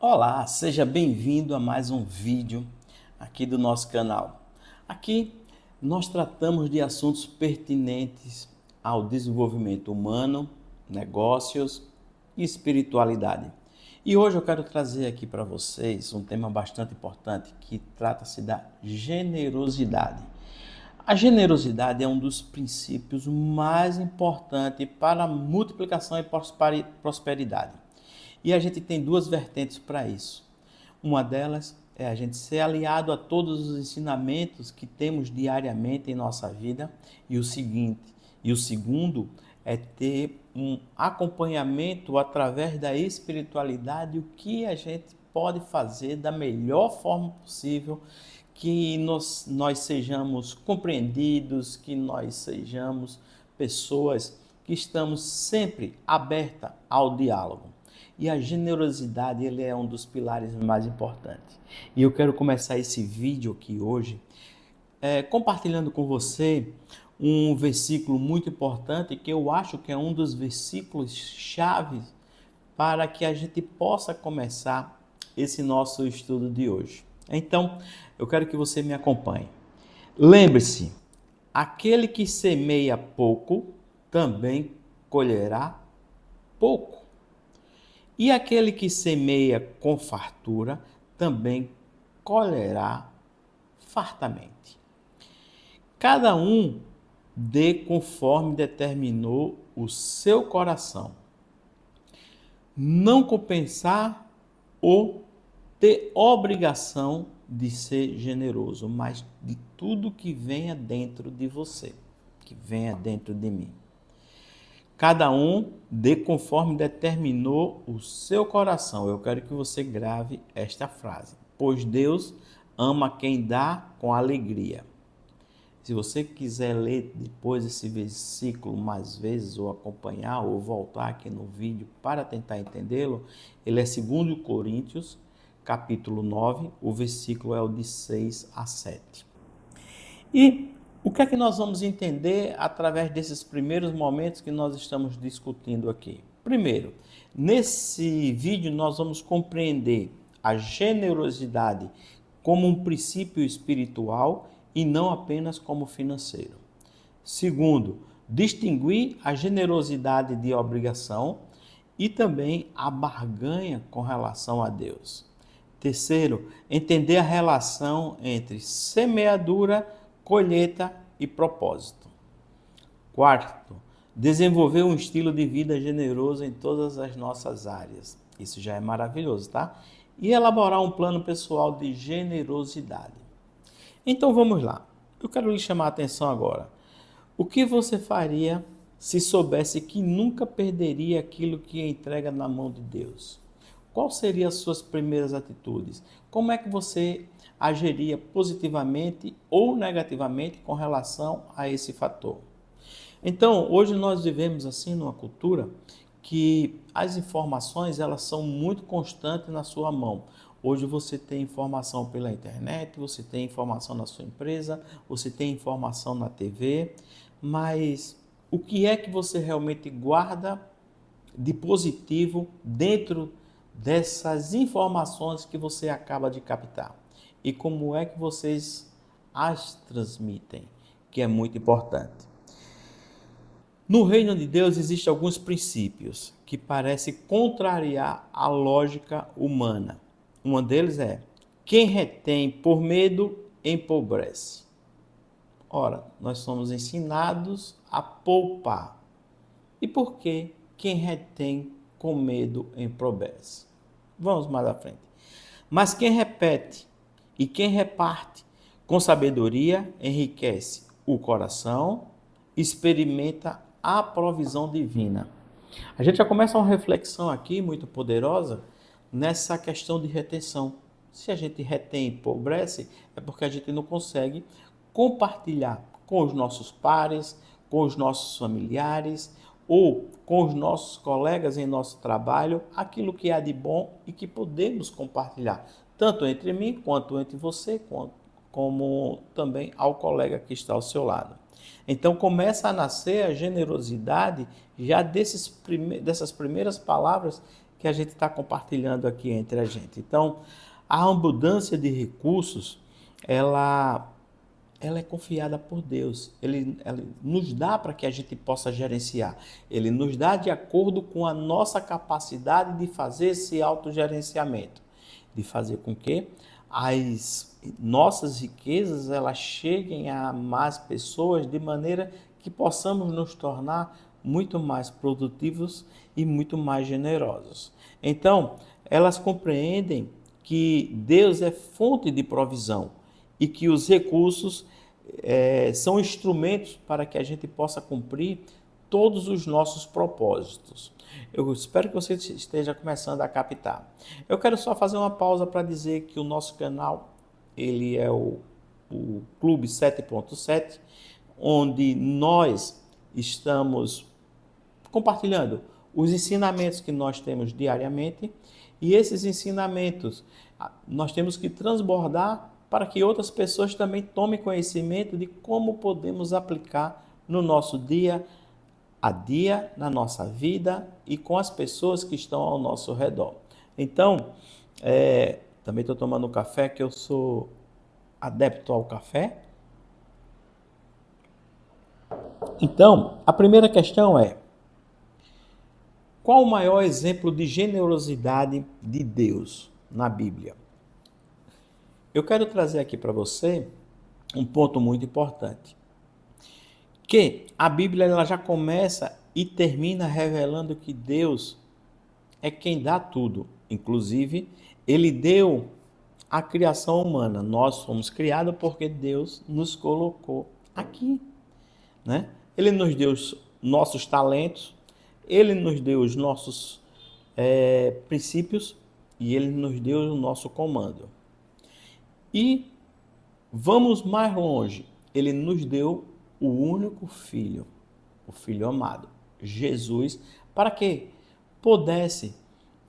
Olá, seja bem-vindo a mais um vídeo aqui do nosso canal. Aqui nós tratamos de assuntos pertinentes ao desenvolvimento humano, negócios e espiritualidade. E hoje eu quero trazer aqui para vocês um tema bastante importante que trata-se da generosidade. A generosidade é um dos princípios mais importantes para a multiplicação e prosperidade. E a gente tem duas vertentes para isso. Uma delas é a gente ser aliado a todos os ensinamentos que temos diariamente em nossa vida. E o segundo é ter um acompanhamento através da espiritualidade, o que a gente pode fazer da melhor forma possível, que nós sejamos compreendidos, que nós sejamos pessoas que estamos sempre abertas ao diálogo. E a generosidade, ele é um dos pilares mais importantes. E eu quero começar esse vídeo aqui hoje compartilhando com você um versículo muito importante, que eu acho que é um dos versículos chave para que a gente possa começar esse nosso estudo de hoje. Então, eu quero que você me acompanhe. Lembre-se, aquele que semeia pouco, também colherá pouco. E aquele que semeia com fartura, também colherá fartamente. Cada um dê conforme determinou o seu coração. Não compensar ou ter obrigação de ser generoso, mas de tudo que venha dentro de você, que venha dentro de mim. Cada um dê conforme determinou o seu coração. Eu quero que você grave esta frase. Pois Deus ama quem dá com alegria. Se você quiser ler depois esse versículo mais vezes, ou acompanhar, ou voltar aqui no vídeo para tentar entendê-lo, ele é 2 Coríntios, capítulo 9, o versículo é o de 6 a 7. E o que é que nós vamos entender através desses primeiros momentos que nós estamos discutindo aqui? Primeiro, nesse vídeo nós vamos compreender a generosidade como um princípio espiritual e não apenas como financeiro. Segundo, distinguir a generosidade de obrigação e também a barganha com relação a Deus. Terceiro, entender a relação entre semeadura, colheita e propósito. Quarto, desenvolver um estilo de vida generoso em todas as nossas áreas. Isso já é maravilhoso, tá? E elaborar um plano pessoal de generosidade. Então vamos lá. Eu quero lhe chamar a atenção agora. O que você faria se soubesse que nunca perderia aquilo que entrega na mão de Deus? Quais seriam as suas primeiras atitudes? Como é que você agiria positivamente ou negativamente com relação a esse fator? Então, hoje nós vivemos assim numa cultura que as informações elas são muito constantes na sua mão. Hoje você tem informação pela internet, você tem informação na sua empresa, você tem informação na TV, mas o que é que você realmente guarda de positivo dentro dessas informações que você acaba de captar? E como é que vocês as transmitem, que é muito importante. No reino de Deus existem alguns princípios que parecem contrariar a lógica humana. Um deles é: quem retém por medo empobrece. Ora, nós somos ensinados a poupar. E por que quem retém com medo empobrece? Vamos mais à frente. Mas quem repete e quem reparte com sabedoria enriquece o coração, experimenta a provisão divina. A gente já começa uma reflexão aqui muito poderosa nessa questão de retenção. Se a gente retém e empobrece, é porque a gente não consegue compartilhar com os nossos pares, com os nossos familiares ou com os nossos colegas em nosso trabalho aquilo que há de bom e que podemos compartilhar, tanto entre mim quanto entre você, como também ao colega que está ao seu lado. Então começa a nascer a generosidade já dessas primeiras palavras que que a gente está compartilhando aqui entre a gente. Então, a abundância de recursos, ela é confiada por Deus. Ele nos dá para que a gente possa gerenciar. Ele nos dá de acordo com a nossa capacidade de fazer esse autogerenciamento, de fazer com que as nossas riquezas elas cheguem a mais pessoas de maneira que possamos nos tornar muito mais produtivos e muito mais generosos. Então, elas compreendem que Deus é fonte de provisão e que os recursos são instrumentos para que a gente possa cumprir todos os nossos propósitos. Eu espero que você esteja começando a captar. Eu quero só fazer uma pausa para dizer que o nosso canal ele é o Clube 7.7, onde nós estamos compartilhando os ensinamentos que nós temos diariamente, e esses ensinamentos nós temos que transbordar para que outras pessoas também tomem conhecimento de como podemos aplicar no nosso dia a dia, na nossa vida e com as pessoas que estão ao nosso redor. Então, também estou tomando café, que eu sou adepto ao café. Então, a primeira questão é: qual o maior exemplo de generosidade de Deus na Bíblia? Eu quero trazer aqui para você um ponto muito importante. Que a Bíblia ela já começa e termina revelando que Deus é quem dá tudo. Inclusive, Ele deu a criação humana. Nós fomos criados porque Deus nos colocou aqui, né? Ele nos deu os nossos talentos, Ele nos deu os nossos princípios e Ele nos deu o nosso comando. E vamos mais longe, Ele nos deu o único Filho, o Filho amado, Jesus, para que pudesse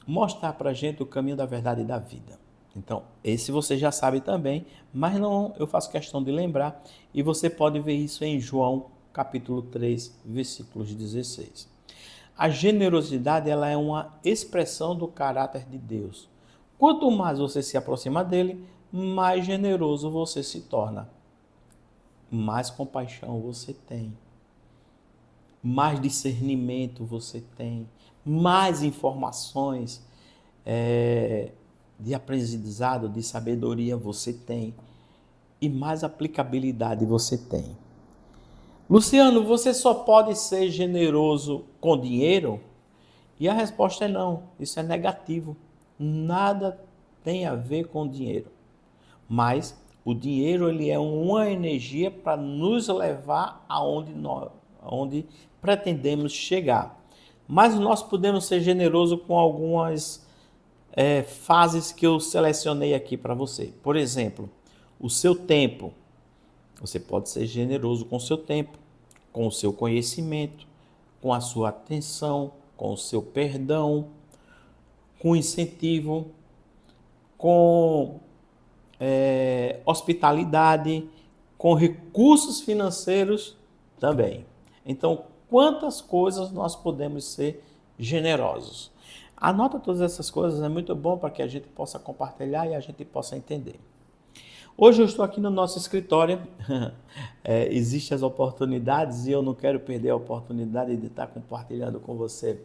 mostrar para a gente o caminho da verdade e da vida. Então, esse você já sabe também, mas não, eu faço questão de lembrar, e você pode ver isso em João, capítulo 3, versículos 16. A generosidade ela é uma expressão do caráter de Deus. Quanto mais você se aproxima dele, mais generoso você se torna. Mais compaixão você tem. Mais discernimento você tem. Mais informações de aprendizado, de sabedoria você tem. E mais aplicabilidade você tem. Luciano, você só pode ser generoso com dinheiro? E a resposta é não. Isso é negativo. Nada tem a ver com dinheiro. Mas o dinheiro ele é uma energia para nos levar aonde pretendemos chegar. Mas nós podemos ser generosos com algumas fases que eu selecionei aqui para você. Por exemplo, o seu tempo. Você pode ser generoso com o seu tempo, com o seu conhecimento, com a sua atenção, com o seu perdão, com incentivo, com hospitalidade, com recursos financeiros também. Então, quantas coisas nós podemos ser generosos? Anota todas essas coisas, é muito bom para que a gente possa compartilhar e a gente possa entender. Hoje eu estou aqui no nosso escritório, existem as oportunidades e eu não quero perder a oportunidade de estar compartilhando com você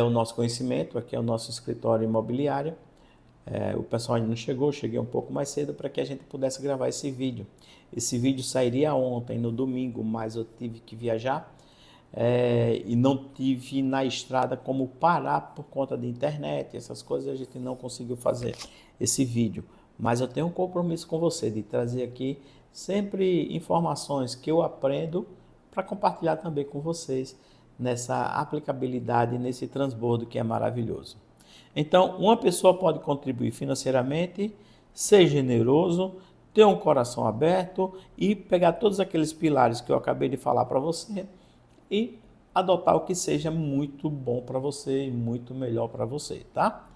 o nosso conhecimento. Aqui é o nosso escritório imobiliário. O pessoal ainda não chegou, eu cheguei um pouco mais cedo para que a gente pudesse gravar esse vídeo. Esse vídeo sairia ontem, no domingo, mas eu tive que viajar e não tive na estrada como parar por conta da internet, essas coisas a gente não conseguiu fazer esse vídeo. Mas eu tenho um compromisso com você de trazer aqui sempre informações que eu aprendo para compartilhar também com vocês nessa aplicabilidade, nesse transbordo que é maravilhoso. Então, uma pessoa pode contribuir financeiramente, ser generoso, ter um coração aberto e pegar todos aqueles pilares que eu acabei de falar para você e adotar o que seja muito bom para você e muito melhor para você, tá?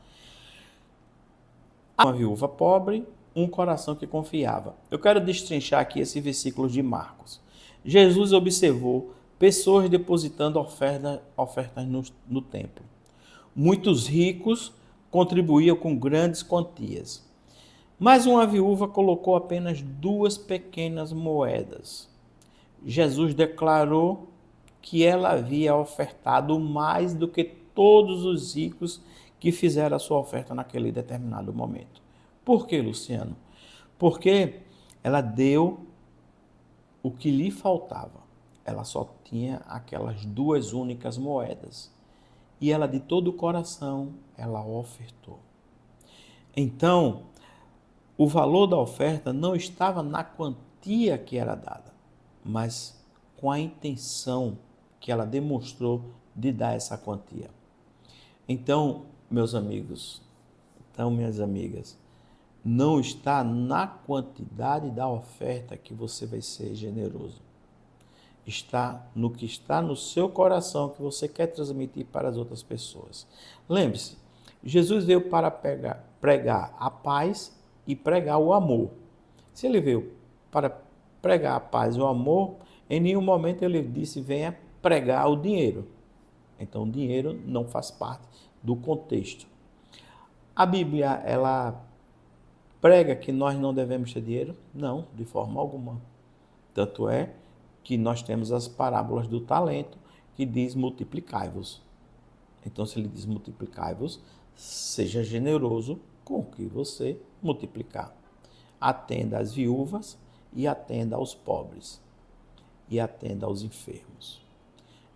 Uma viúva pobre, um coração que confiava. Eu quero destrinchar aqui esse versículo de Marcos. Jesus observou pessoas depositando ofertas no templo. Muitos ricos contribuíam com grandes quantias. Mas uma viúva colocou apenas 2 pequenas moedas. Jesus declarou que ela havia ofertado mais do que todos os ricos que fizeram a sua oferta naquele determinado momento. Por que, Luciano? Porque ela deu o que lhe faltava. Ela só tinha aquelas 2 únicas moedas. E ela, de todo o coração, ela ofertou. Então, o valor da oferta não estava na quantia que era dada, mas com a intenção que ela demonstrou de dar essa quantia. Então, meus amigos, minhas amigas, não está na quantidade da oferta que você vai ser generoso. Está no que está no seu coração que você quer transmitir para as outras pessoas. Lembre-se, Jesus veio para pregar a paz e pregar o amor. Se ele veio para pregar a paz e o amor, em nenhum momento ele disse venha pregar o dinheiro. Então o dinheiro não faz parte do contexto. A Bíblia, ela prega que nós não devemos ter dinheiro? Não, de forma alguma. Tanto é que nós temos as parábolas do talento que diz multiplicai-vos. Então se ele diz multiplicai-vos, seja generoso com o que você multiplicar. Atenda às viúvas e atenda aos pobres e atenda aos enfermos.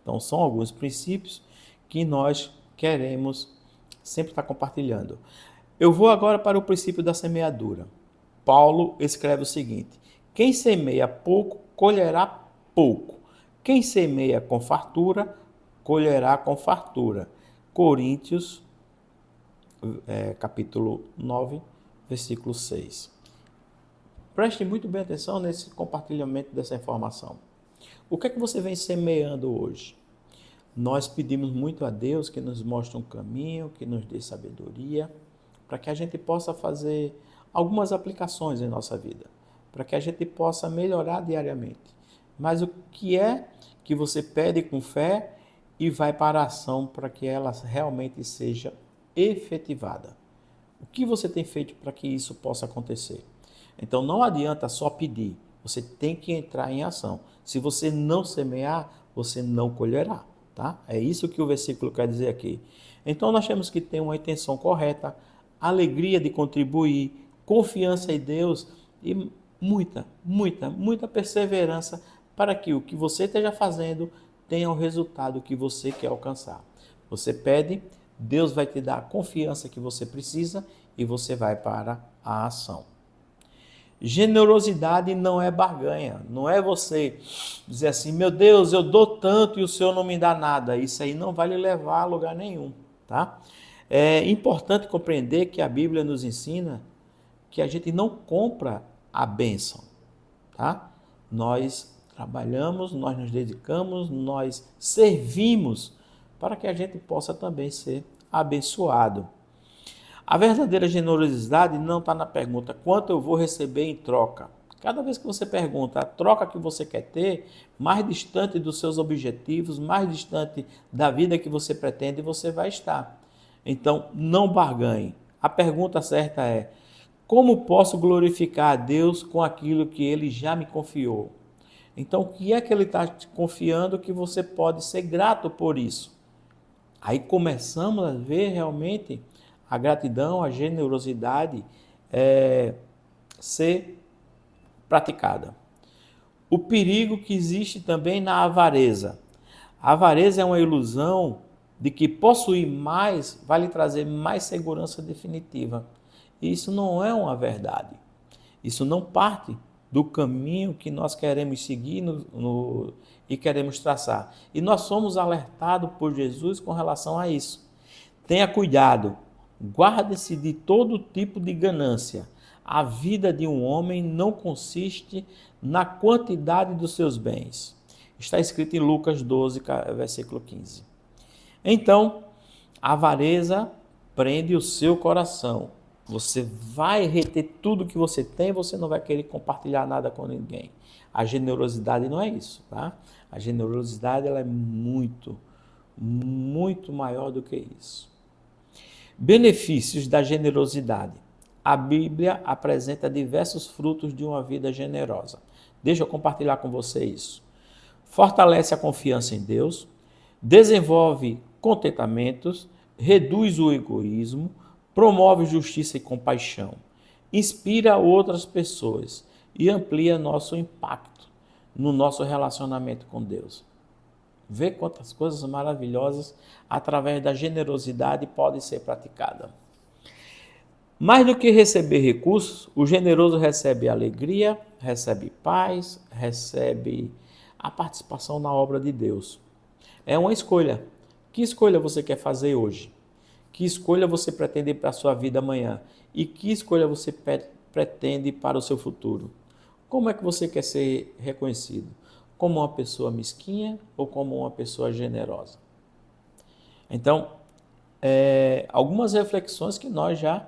Então são alguns princípios que nós queremos sempre estar compartilhando. Eu vou agora para o princípio da semeadura. Paulo escreve o seguinte: quem semeia pouco, colherá pouco. Quem semeia com fartura, colherá com fartura. Coríntios, capítulo 9, versículo 6. Preste muito bem atenção nesse compartilhamento dessa informação. O que é que você vem semeando hoje? Nós pedimos muito a Deus que nos mostre um caminho, que nos dê sabedoria, para que a gente possa fazer algumas aplicações em nossa vida, para que a gente possa melhorar diariamente. Mas o que é que você pede com fé e vai para a ação para que ela realmente seja efetivada? O que você tem feito para que isso possa acontecer? Então não adianta só pedir, você tem que entrar em ação. Se você não semear, você não colherá, tá? É isso que o versículo quer dizer aqui. Então nós temos que ter uma intenção correta, alegria de contribuir, confiança em Deus e muita perseverança para que o que você esteja fazendo tenha o resultado que você quer alcançar. Você pede, Deus vai te dar a confiança que você precisa e você vai para a ação. Generosidade não é barganha, não é você dizer assim, meu Deus, eu dou tanto e o Senhor não me dá nada. Isso aí não vai lhe levar a lugar nenhum, tá? É importante compreender que a Bíblia nos ensina que a gente não compra a bênção, tá? Nós trabalhamos, nós nos dedicamos, nós servimos para que a gente possa também ser abençoado. A verdadeira generosidade não está na pergunta quanto eu vou receber em troca. Cada vez que você pergunta a troca que você quer ter, mais distante dos seus objetivos, mais distante da vida que você pretende, você vai estar. Então, não barganhe. A pergunta certa é: como posso glorificar a Deus com aquilo que Ele já me confiou? Então, o que é que Ele está te confiando que você pode ser grato por isso? Aí começamos a ver realmente a gratidão, a generosidade ser praticada. O perigo que existe também na avareza. A avareza é uma ilusão de que possuir mais vai lhe trazer mais segurança definitiva. E isso não é uma verdade. Isso não parte do caminho que nós queremos seguir e queremos traçar. E nós somos alertados por Jesus com relação a isso. Tenha cuidado. Guarde-se de todo tipo de ganância. A vida de um homem não consiste na quantidade dos seus bens. Está escrito em Lucas 12, versículo 15. Então, a avareza prende o seu coração. Você vai reter tudo que você tem, você não vai querer compartilhar nada com ninguém. A generosidade não é isso, tá? A generosidade ela é muito maior do que isso. Benefícios da generosidade. A Bíblia apresenta diversos frutos de uma vida generosa. Deixa eu compartilhar com você isso. Fortalece a confiança em Deus, desenvolve contentamentos, reduz o egoísmo, promove justiça e compaixão, inspira outras pessoas e amplia nosso impacto no nosso relacionamento com Deus. Vê quantas coisas maravilhosas através da generosidade podem ser praticadas. Mais do que receber recursos, o generoso recebe alegria, recebe paz, recebe a participação na obra de Deus. É uma escolha. Que escolha você quer fazer hoje? Que escolha você pretende para a sua vida amanhã? E que escolha você pretende para o seu futuro? Como é que você quer ser reconhecido? Como uma pessoa mesquinha ou como uma pessoa generosa? Então, algumas reflexões que nós já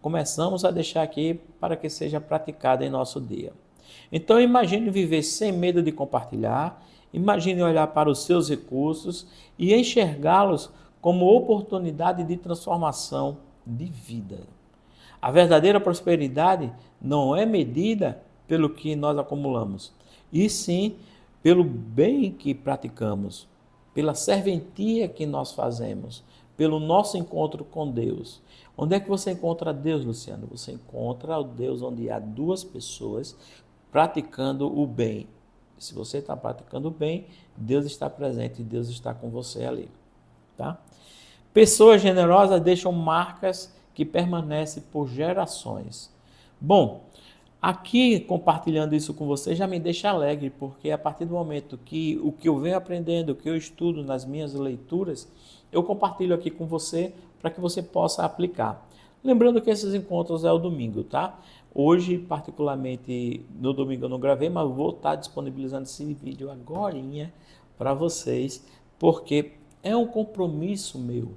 começamos a deixar aqui para que seja praticada em nosso dia. Então, imagine viver sem medo de compartilhar, imagine olhar para os seus recursos e enxergá-los como oportunidade de transformação de vida. A verdadeira prosperidade não é medida pelo que nós acumulamos, e sim pelo bem que praticamos, pela serventia que nós fazemos, pelo nosso encontro com Deus. Onde é que você encontra Deus, Luciano? Você encontra o Deus onde há duas pessoas praticando o bem. Se você está praticando o bem, Deus está presente e Deus está com você ali. Tá? Pessoas generosas deixam marcas que permanecem por gerações. Bom, aqui compartilhando isso com você já me deixa alegre, porque a partir do momento que o que eu venho aprendendo, o que eu estudo nas minhas leituras, eu compartilho aqui com você para que você possa aplicar. Lembrando que esses encontros é o domingo, tá? Hoje, particularmente, no domingo eu não gravei, mas vou estar disponibilizando esse vídeo agorinha para vocês, porque é um compromisso meu.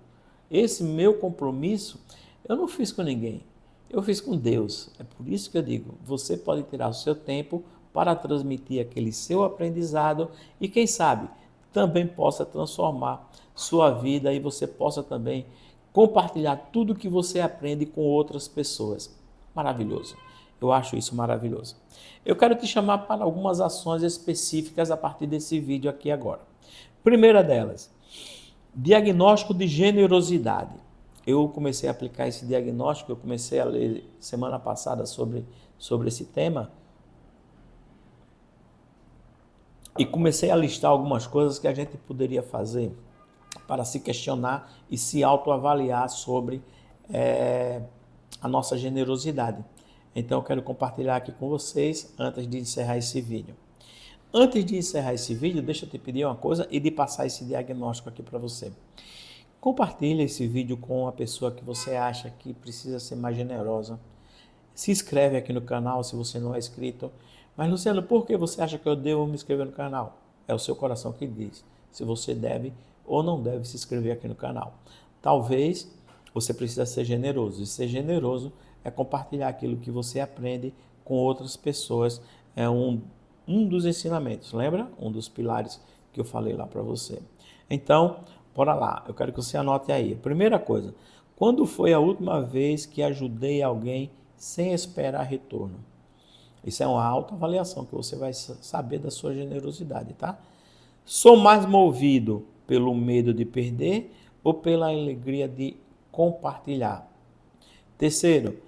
Esse meu compromisso eu não fiz com ninguém, eu fiz com Deus. É por isso que eu digo, você pode tirar o seu tempo para transmitir aquele seu aprendizado e quem sabe também possa transformar sua vida e você possa também compartilhar tudo que você aprende com outras pessoas. Maravilhoso. Eu acho isso maravilhoso. Eu quero te chamar para algumas ações específicas a partir desse vídeo aqui agora. Primeira delas, diagnóstico de generosidade. Eu comecei a aplicar esse diagnóstico, eu comecei a ler semana passada sobre esse tema e comecei a listar algumas coisas que a gente poderia fazer para se questionar e se autoavaliar sobre a nossa generosidade. Então eu quero compartilhar aqui com vocês antes de encerrar esse vídeo. Antes de encerrar esse vídeo, deixa eu te pedir uma coisa e de passar esse diagnóstico aqui para você. Compartilhe esse vídeo com a pessoa que você acha que precisa ser mais generosa. Se inscreve aqui no canal se você não é inscrito. Mas Luciano, por que você acha que eu devo me inscrever no canal? É o seu coração que diz se você deve ou não deve se inscrever aqui no canal. Talvez você precisa ser generoso. E ser generoso é compartilhar aquilo que você aprende com outras pessoas. É um dos ensinamentos, lembra? Um dos pilares que eu falei lá para você. Então, bora lá. Eu quero que você anote aí. Primeira coisa, quando foi a última vez que ajudei alguém sem esperar retorno? Isso é uma autoavaliação que você vai saber da sua generosidade, tá? Sou mais movido pelo medo de perder ou pela alegria de compartilhar? Terceiro,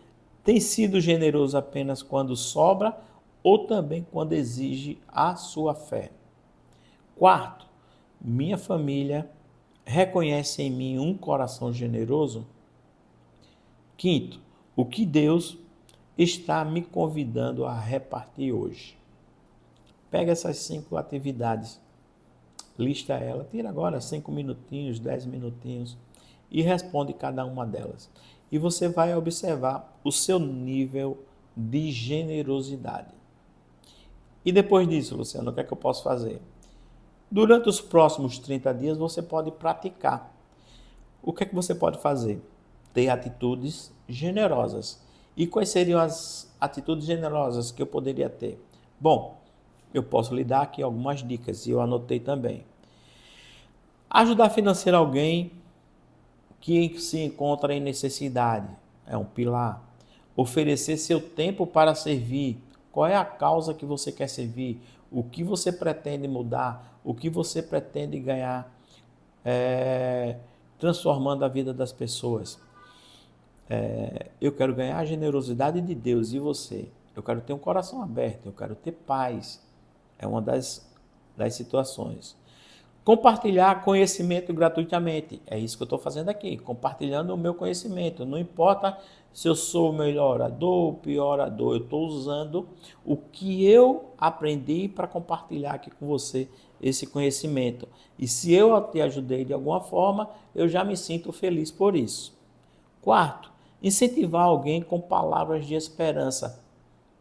tem sido generoso apenas quando sobra ou também quando exige a sua fé? Quarto, minha família reconhece em mim um coração generoso? Quinto, o que Deus está me convidando a repartir hoje? Pega essas 5 atividades, lista ela, tira agora 5 minutinhos, 10 minutinhos e responde cada uma delas. E você vai observar o seu nível de generosidade. E depois disso, Luciano, o que é que eu posso fazer? Durante os próximos 30 dias, você pode praticar. O que é que você pode fazer? Ter atitudes generosas. E quais seriam as atitudes generosas que eu poderia ter? Bom, eu posso lhe dar aqui algumas dicas e eu anotei também. Ajudar financeiro alguém que se encontra em necessidade, é um pilar. Oferecer seu tempo para servir. Qual é a causa que você quer servir? O que você pretende mudar? O que você pretende ganhar? Transformando a vida das pessoas. Eu quero ganhar a generosidade de Deus e você. Eu quero ter um coração aberto, eu quero ter paz. É uma das situações. Compartilhar conhecimento gratuitamente. É isso que eu estou fazendo aqui, compartilhando o meu conhecimento. Não importa se eu sou o melhor orador, o pior orador, eu estou usando o que eu aprendi para compartilhar aqui com você esse conhecimento. E se eu te ajudei de alguma forma, eu já me sinto feliz por isso. Quarto, incentivar alguém com palavras de esperança.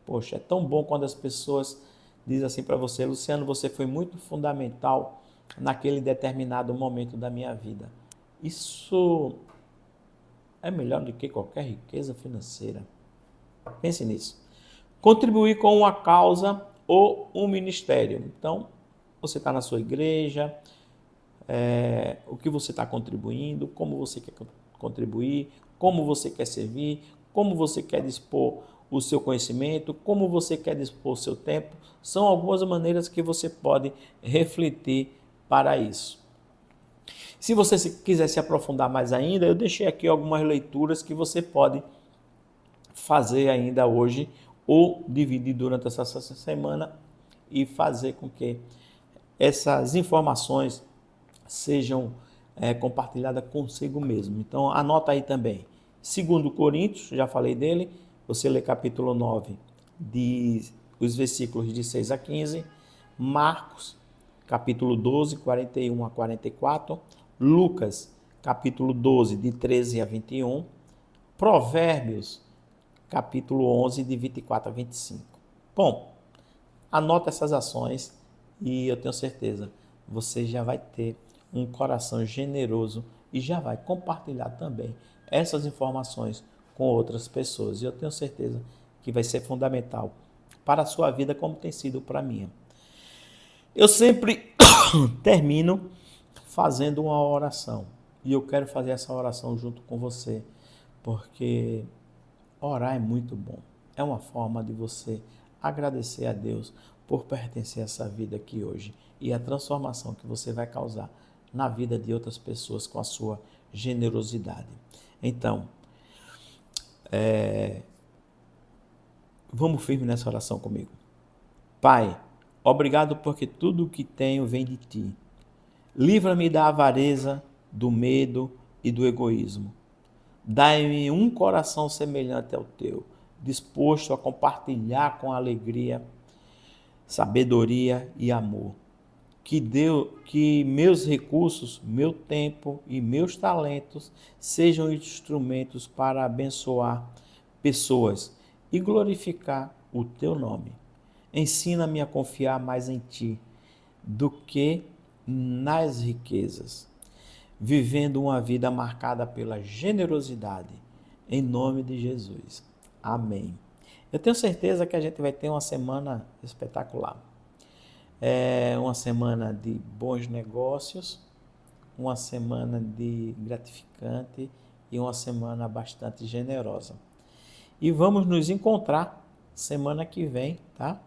Poxa, é tão bom quando as pessoas dizem assim para você: Luciano, você foi muito fundamental naquele determinado momento da minha vida. Isso é melhor do que qualquer riqueza financeira. Pense nisso. Contribuir com uma causa ou um ministério. Então, você está na sua igreja, o que você está contribuindo, como você quer contribuir, como você quer servir, como você quer dispor o seu conhecimento, como você quer dispor o seu tempo. São algumas maneiras que você pode refletir para isso. Se você quiser se aprofundar mais ainda, eu deixei aqui algumas leituras que você pode fazer ainda hoje ou dividir durante essa semana e fazer com que essas informações sejam compartilhadas consigo mesmo. Então, anota aí também. 2 Coríntios, já falei dele, você lê capítulo 9, os versículos de 6 a 15. Marcos, capítulo 12, 41 a 44. Lucas, capítulo 12, de 13 a 21. Provérbios, capítulo 11, de 24 a 25. Bom, anota essas ações e eu tenho certeza, você já vai ter um coração generoso e já vai compartilhar também essas informações com outras pessoas. E eu tenho certeza que vai ser fundamental para a sua vida, como tem sido para a minha. Eu sempre termino fazendo uma oração. E eu quero fazer essa oração junto com você, porque orar é muito bom. É uma forma de você agradecer a Deus por pertencer a essa vida aqui hoje e a transformação que você vai causar na vida de outras pessoas com a sua generosidade. Então, vamos firme nessa oração comigo. Pai, obrigado porque tudo o que tenho vem de Ti. Livra-me da avareza, do medo e do egoísmo. Dai-me um coração semelhante ao Teu, disposto a compartilhar com alegria, sabedoria e amor. Que meus recursos, meu tempo e meus talentos sejam instrumentos para abençoar pessoas e glorificar o Teu nome. Ensina-me a confiar mais em Ti do que nas riquezas, vivendo uma vida marcada pela generosidade, em nome de Jesus. Amém. Eu tenho certeza que a gente vai ter uma semana espetacular. Uma semana de bons negócios, uma semana de gratificante e uma semana bastante generosa. E vamos nos encontrar semana que vem, tá?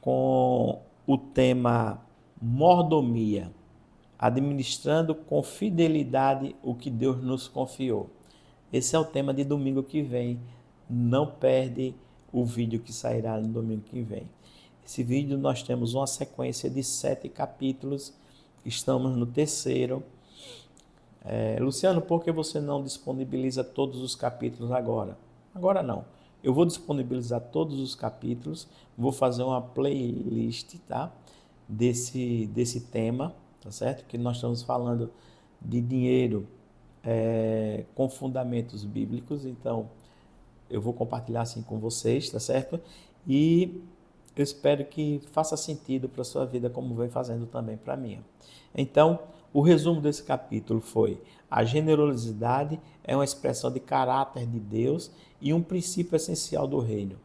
Com o tema mordomia, administrando com fidelidade o que Deus nos confiou. Esse é o tema de domingo que vem. Não perde o vídeo que sairá no domingo que vem. Esse vídeo nós temos uma sequência de 7 capítulos. Estamos no 3º. Luciano, por que você não disponibiliza todos os capítulos agora? Agora não. Eu vou disponibilizar todos os capítulos. Vou fazer uma playlist, tá? Desse tema, tá certo? Que nós estamos falando de dinheiro com fundamentos bíblicos. Então, eu vou compartilhar assim com vocês, tá certo? E eu espero que faça sentido para a sua vida, como vem fazendo também para a minha. Então, o resumo desse capítulo foi: a generosidade é uma expressão de caráter de Deus e um princípio essencial do reino.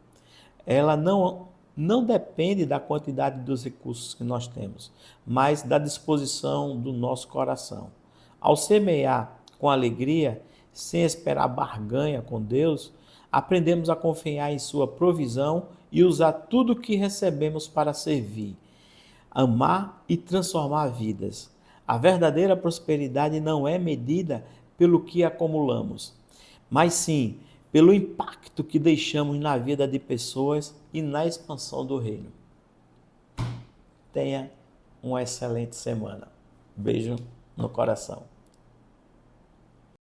Ela não depende da quantidade dos recursos que nós temos, mas da disposição do nosso coração. Ao semear com alegria, sem esperar barganha com Deus, aprendemos a confiar em sua provisão e usar tudo o que recebemos para servir, amar e transformar vidas. A verdadeira prosperidade não é medida pelo que acumulamos, mas sim pelo impacto que deixamos na vida de pessoas e na expansão do reino. Tenha uma excelente semana. Beijo no coração.